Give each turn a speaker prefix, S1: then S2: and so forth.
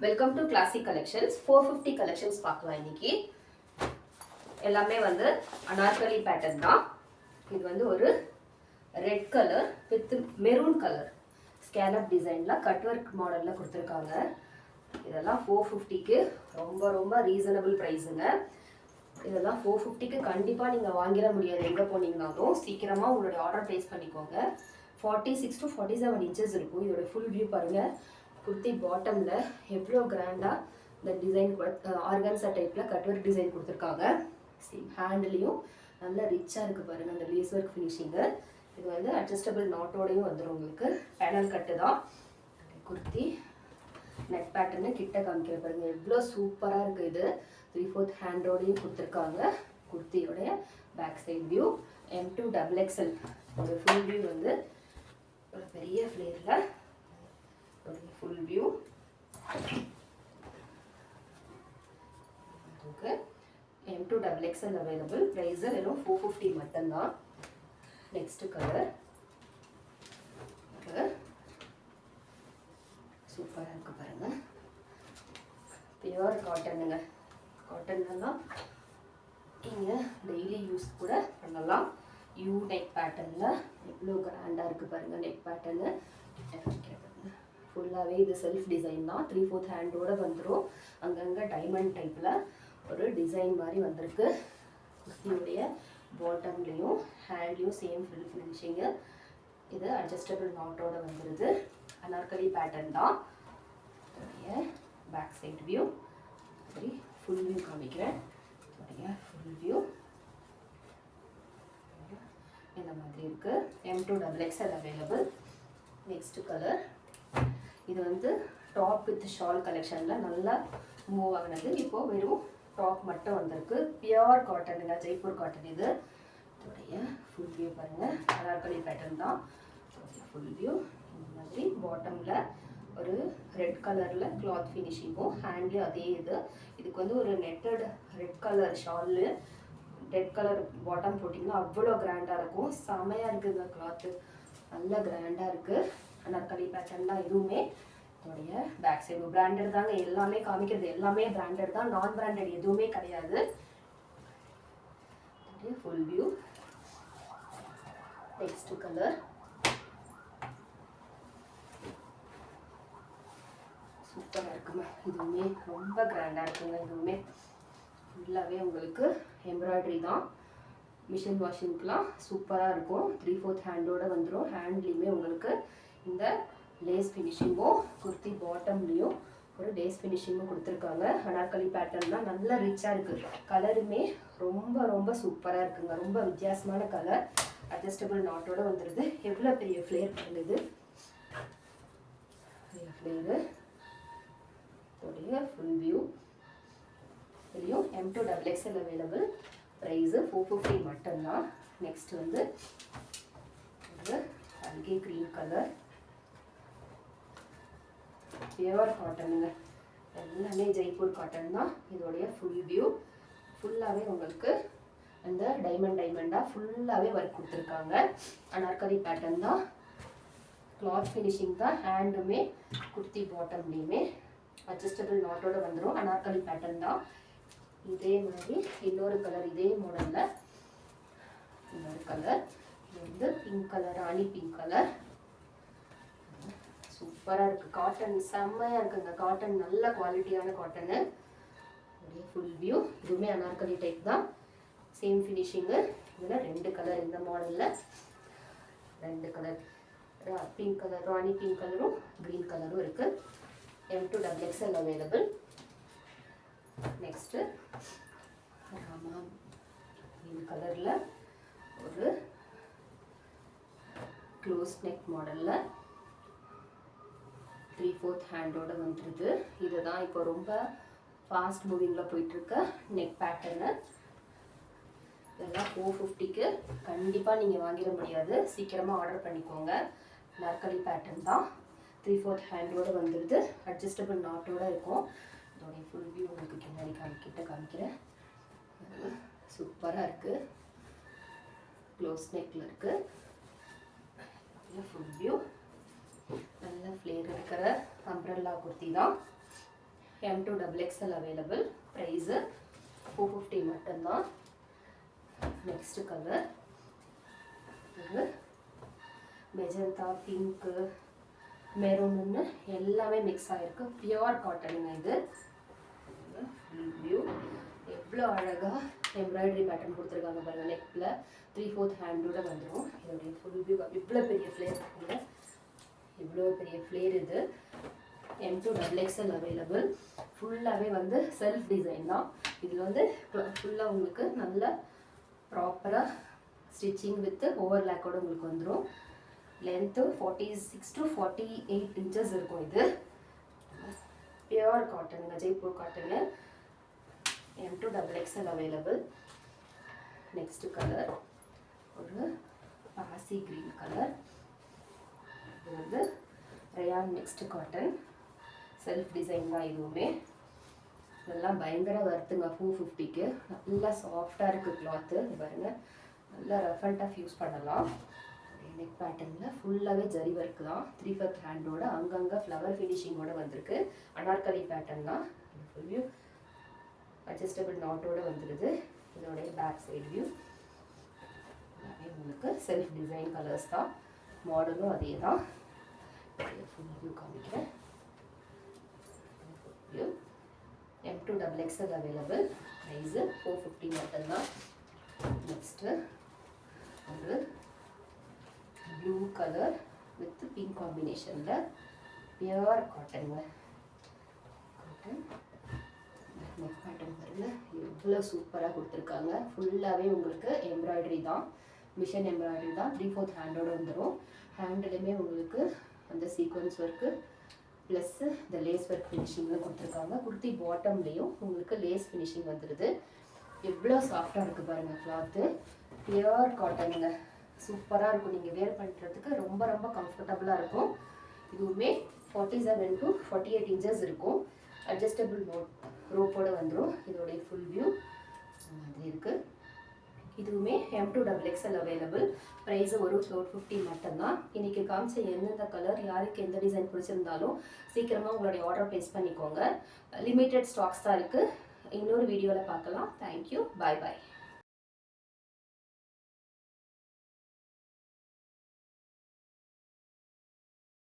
S1: Welcome to classic collections. 450 collections பார்க்கலாம் இன்னைக்கு. எல்லாமே வந்து அனார்கலி பேட்டர்ன் தான். இது வந்து ஒரு red colour with maroon colour scallop டிசைன்ல கட் ஒர்க் மாடல்ல கொடுத்துருக்காங்க. இதெல்லாம் 450க்கு ரொம்ப ரொம்ப ரீசனபிள் ப்ரைஸுங்க. இதெல்லாம் 450க்கு கண்டிப்பாக நீங்கள் வாங்கிட முடியாது. எங்கே போனீங்கனாலும் சீக்கிரமாக உங்களுடைய ஆர்டர் ப்ளேஸ் பண்ணிக்கோங்க. 46 to 47 இன்ச்சஸ் இருக்கும். இதோட ஃபுல் வியூ பாருங்கள். குர்த்தி பாட்டமில் எவ்வளோ கிராண்டாக இந்த டிசைன் ஆர்கன்ஸா டைப்பில் கட் ஒர்க் டிசைன் கொடுத்துருக்காங்க. ஹேண்ட்லேயும் நல்லா ரிச்சாக இருக்குது பாருங்கள் அந்த லேஸ் ஒர்க் ஃபினிஷிங்கு. இது வந்து அட்ஜஸ்டபிள் நாட்டோடையும் வந்துடும். உங்களுக்கு பேனல் கட்டு தான் குர்த்தி. நெக் பேட்டர்னு கிட்ட காமிக்கிற பாருங்கள் எவ்வளோ சூப்பராக இருக்குது. இது 3/4 ஹேண்டோடையும் கொடுத்துருக்காங்க. குர்த்தியோடைய back side view M2 XXL ஒரு ஃபுல் வியூ வந்து ஒரு பெரிய ஃப்ளேரில் ஒரு full view. Okay, M2 XXL available. Price வெறும் 450 மட்டும்தான். நெக்ஸ்ட் கலர் சூப்பராக இருக்கு பாருங்க. பியூர் காட்டனுங்க. காட்டன்லாம் நீங்கள் டெய்லி யூஸ் கூட பண்ணலாம். யூ நெக் பேட்டர்னில் எவ்வளோ கிராண்டாக இருக்குது பாருங்கள். நெக் பேட்டர்னு ஃபுல்லாகவே இது செல்ஃப் டிசைன் தான். 3/4 ஹேண்டோடு வந்துடும். அங்கங்கே டைமண்ட் டைப்பில் ஒரு டிசைன் மாதிரி வந்திருக்கு. குர்த்தியுடைய பாட்டம்லேயும் ஹேண்ட்லேயும் சேம் ஃபில் ஃபினிஷிங்கு. இது அட்ஜஸ்டபிள் நாட்டோடு வந்துடுது. அனார்கலி பேட்டர்ன் தான். பேக் சைட் வியூ சரி ஃபுல் வியூ காமிக்கிறேன். ஃபுல் வியூ இந்த மாதிரி இருக்கு. M2 XXL available. Next colour இது வந்து டாப் வித் ஷால் கலெக்ஷனில் நல்லா மூவ் ஆகினது. இப்போது வெறும் டாப் மட்டும் வந்திருக்கு. பியூர் காட்டனுங்க, ஜெய்ப்பூர் காட்டன். இது இதோடைய ஃபுல் வியூ பாருங்கள். அனார்கலி பேட்டர்ன் தான். ஃபுல் வியூ இந்த மாதிரி பாட்டமில் ஒரு ரெட் கலரில் கிளாத் ஃபினிஷிங்கும் ஹேண்ட்லேயும் அதே இது. இதுக்கு வந்து ஒரு netted red colour Shalu red colour bottom போட்டிங்கன்னா அவ்வளோ கிராண்டாக இருக்கும். செமையாக இருக்குதுங்க. கிளாத்து நல்லா கிராண்டாக இருக்குது. அனார்கலி பேட்டர்ன் தான் எதுவுமே. இதோடைய பேக் சைடு பிராண்டட் தாங்க. எல்லாமே காமிக்கிறது எல்லாமே பிராண்டட் தான். நான் பிராண்டட் எதுவுமே கிடையாது. Full view. நெக்ஸ்ட் கலர் சூப்பராக இருக்குங்க. இதுவுமே ரொம்ப கிராண்டாக இருக்குங்க. இதுவுமே ஃபுல்லாகவே உங்களுக்கு எம்ப்ராய்டரி தான். மிஷின் வாஷிங்க்கெலாம் சூப்பராக இருக்கும். 3/4 ஹேண்டோடு வந்துடும். ஹேண்ட்லேயுமே உங்களுக்கு இந்த லேஸ் ஃபினிஷிங்கும் குர்த்தி பாட்டம்லேயும் ஒரு லேஸ் ஃபினிஷிங்கும் கொடுத்துருக்காங்க. அனார்கலி பேட்டர்ன் தான். நல்லா ரிச்சாக இருக்குது. கலருமே ரொம்ப ரொம்ப சூப்பராக இருக்குங்க. ரொம்ப வித்தியாசமான கலர். அட்ஜஸ்டபிள் நாட்டோடு வந்துடுது. எவ்வளோ பெரிய ஃப்ளேர் பண்ணுது. Flare full view. இதுலேயும் M2 XXL அவைலபிள். ப்ரைஸு 450 மட்டும்தான். நெக்ஸ்ட் வந்து ஒரு அல்கே க்ரீன் கலர். பியூர் காட்டனுங்க. எல்லாமே ஜெய்ப்பூர் காட்டன் தான். இதோடைய ஃபுல் வியூ ஃபுல்லாகவே உங்களுக்கு அந்த டைமண்டாக ஃபுல்லாகவே ஒர்க் கொடுத்துருக்காங்க. அனார்கலி பேட்டர்ன் தான். கிளாத் ஃபினிஷிங் தான். ஹேண்டுமே குர்த்தி பாட்டம்லேயுமே அட்ஜஸ்டபிள் நாட்டோடு வந்துடும். அனார்கலி பேட்டர்ன் தான். இதே மாதிரி இன்னொரு கலர் இதே மாடலில் இன்னொரு கலர். இது வந்து பிங்க் கலர், ராணி பிங்க் கலர். சூப்பராக இருக்குது. காட்டன் செம்மையாக இருக்குங்க. காட்டன் நல்ல குவாலிட்டியான காட்டனு. Full view. இதுவுமே அனார்கலி டைப் தான். Same finishing. இதில் 2 கலர். இந்த மாடலில் 2 கலர். பிங்க் கலர், ராணி பிங்க் கலரும் க்ரீன் கலரும் இருக்குது. M2 XXL available. நெக்ஸ்ட்டு ஆமாம் இந்த கலரில் ஒரு க்ளோஸ் நெக் மாடலில் 3/4 ஹேண்டோடு வந்துடுது. இதுதான் இப்போ ரொம்ப ஃபாஸ்ட் மூவிங்கில் போயிட்டுருக்க நெக் பேட்டர்னு. இதெல்லாம் 450க்கு கண்டிப்பாக நீங்கள் வாங்கிட முடியாது. சீக்கிரமாக ஆர்டர் பண்ணிக்கோங்க. அனார்கலி பேட்டர்ன் தான். 3/4 ஹேண்டோடு வந்துடுது. அட்ஜஸ்டபிள் நாட்டோடு இருக்கும். இதோடைய ஃபுல் வியூ உங்களுக்கு பின்னாடி கிட்ட காமிக்கிறேன். சூப்பராக இருக்குது. க்ளோஸ் நெக்கில் இருக்குது. ஃபுல் வியூ நல்ல ஃப்ளேர் இருக்கிற அம்ப்ரெல்லா குர்த்தி தான். M2 double XL available. Price 450 மட்டும்தான். நெக்ஸ்ட் கலர் இது மெஜந்தா, பிங்க்கு, மெரூன்னு எல்லாமே மிக்ஸ் ஆகிருக்கு. பியூர் காட்டனுங்க இது. வியூ எவ்வளோ அழகாக எம்ப்ராய்டரி பேட்டர்ன் கொடுத்துருக்காங்க பாருங்கள். நெக்கில் 3/4 ஹேண்டோட வந்துடும். இதோடைய ஃபுல் வியூ இவ்வளோ பெரிய ஃப்ளேர் இருக்குங்க. இவ்வளோ பெரிய ஃப்ளேர் இது. M2 double XL available. ஃபுல்லாகவே வந்து செல்ஃப் டிசைன் தான். இதில் வந்து ஃபுல்லாக உங்களுக்கு நல்ல ப்ராப்பராக ஸ்டிச்சிங் வித் ஓவர்லேக்கோடு உங்களுக்கு வந்துடும். லென்த்து 46 to 48 inches இருக்கும். இது பியூர் காட்டனுங்க, Jaipur cotton. M2 double XL available. Next colour ஒரு பாசி கிரீன் கலர். இது வந்து rayon mixed cotton, self design தான் இதுவுமே. இதெல்லாம் பயங்கர வர்த்துங்க 450க்கு. நல்லா சாஃப்டாக இருக்குது கிளாத்து. இது பாருங்கள், நல்லா ரஃப் அண்ட் டஃப் யூஸ் பண்ணலாம். நெக் பேட்டர்னில் ஃபுல்லாகவே ஜரி ஒர்க் தான். 3/4 ஹேண்டோட அங்கங்கே ஃப்ளவர் ஃபினிஷிங்கோட வந்திருக்கு. அனார்கலி பேட்டர்ன் தான். இது ஃபுல் வியூ அட்ஜஸ்டபிள் நாட்டோட வந்துடுது. இதோடைய பேக் சைடு வியூ உங்களுக்கு செல்ஃப் டிசைன் கலர்ஸ் தான். மாடலும் அதே தான். ஃபுல் வியூ காமிக்கிறேன். M2 double XL available. Price 450 மட்டும்தான். நெக்ஸ்ட்டு ஒரு ப்ளூ கலர் வித் பிங்க் காம்பினேஷனில் பியூர் காட்டனுங்க. காட்டன் நெக் பேட்டர்ன் பாருங்கள், எவ்வளோ சூப்பராக கொடுத்துருக்காங்க. ஃபுல்லாகவே உங்களுக்கு எம்ப்ராய்டரி தான், மிஷின் எம்ப்ராய்டரி தான். 3/4 ஹேண்டோடு வந்துடும். ஹேண்டிலுமே உங்களுக்கு அந்த சீக்வன்ஸ் ஒர்க்கு ப்ளஸ்ஸு இந்த லேஸ் ஒர்க் ஃபினிஷிங்கில் கொடுத்துருக்காங்க. குர்த்தி பாட்டம்லேயும் உங்களுக்கு லேஸ் ஃபினிஷிங் வந்துடுது. எவ்வளோ சாஃப்டாக இருக்குது பாருங்கள் கிளாத்து. பியூர் காட்டனுங்க, சூப்பராக இருக்கும். நீங்கள் வேர் பண்ணுறதுக்கு ரொம்ப ரொம்ப கம்ஃபர்டபுளாக இருக்கும். இதுவுமே 47 to 48 inches இருக்கும். அட்ஜஸ்டபிள் ரோப்போடு வந்துடும். இதோடைய ஃபுல் வியூ மாதிரி இருக்குது. இதுவுமே M2 double XL available. Price ஒரு 450 மட்டும்தான். இன்றைக்கி காமிச்ச எந்தெந்த கலர் யாருக்கு எந்த டிசைன் பிடிச்சிருந்தாலும் சீக்கிரமாக உங்களுடைய ஆர்டர் ப்ளேஸ் பண்ணிக்கோங்க. லிமிட்டட் ஸ்டாக்ஸ் தான் இருக்குது. இன்னொரு வீடியோவில் பார்க்கலாம். தேங்க்யூ. பாய் பாய்.